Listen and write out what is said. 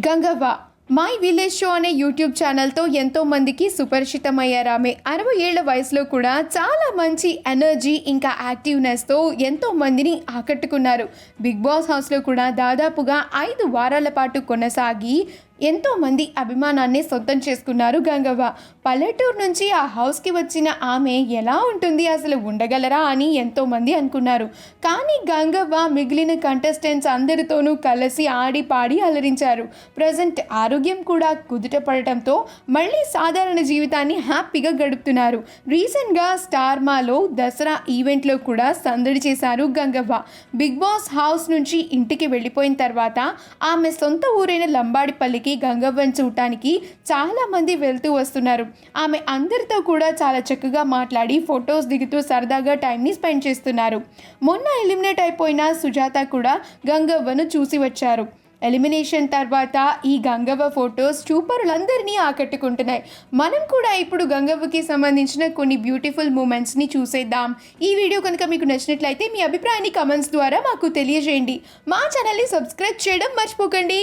Gangavva my village show అనే YouTube ఛానల్తో ఎంతో మందికి సుపరిచితమయ్యారు. ఆమె 60 ఏళ్ల వయసులో కూడా చాలా మంచి ఎనర్జీ ఇంకా యాక్టివ్నెస్తో ఎంతో మందిని ఆకట్టుకున్నారు. బిగ్ బాస్ హౌస్లో కూడా దాదాపుగా 5 వారాల పాటు కొనసాగి ఎంతోమంది అభిమానాన్ని సొంతం చేసుకున్నారు గంగవ్వ. పల్లెటూరు నుంచి ఆ హౌస్కి వచ్చిన ఆమె ఎలా ఉంటుంది, అసలు ఉండగలరా అని ఎంతోమంది అనుకున్నారు. కానీ గంగవ్వ మిగిలిన కంటెస్టెంట్స్ అందరితోనూ కలిసి ఆడి పాడి అలరించారు. ప్రజెంట్ ఆరోగ్యం కూడా కుదుట పడటంతో మళ్ళీ సాధారణ జీవితాన్ని హ్యాపీగా గడుపుతున్నారు. రీసెంట్గా స్టార్మాలో దసరా ఈవెంట్లో కూడా సందడి చేశారు గంగవ్వ. బిగ్ బాస్ హౌస్ నుంచి ఇంటికి వెళ్ళిపోయిన తర్వాత ఆమె సొంత ఊరైన లంబాడిపల్లికి గంగవ్వను చూడటానికి చాలా మంది వెళ్తూ వస్తున్నారు. ఆమె అందరితో కూడా చాలా చక్కగా మాట్లాడి ఫొటోస్ దిగుతూ సరదాగా టైంని స్పెండ్ చేస్తున్నారు. మొన్న ఎలిమినేట్ అయిపోయిన సుజాత కూడా గంగవ్వను చూసి వచ్చారు. ఎలిమినేషన్ తర్వాత ఈ గంగవ్వ ఫొటోస్ చూపరులందరినీ ఆకట్టుకుంటున్నాయి. మనం కూడా ఇప్పుడు గంగవ్వకి సంబంధించిన కొన్ని బ్యూటిఫుల్ మూమెంట్స్ని చూసేద్దాం. ఈ వీడియో కనుక మీకు నచ్చినట్లయితే మీ అభిప్రాయాన్ని కమెంట్స్ ద్వారా మాకు తెలియజేయండి. మా ఛానల్ని సబ్స్క్రైబ్ చేయడం మర్చిపోకండి.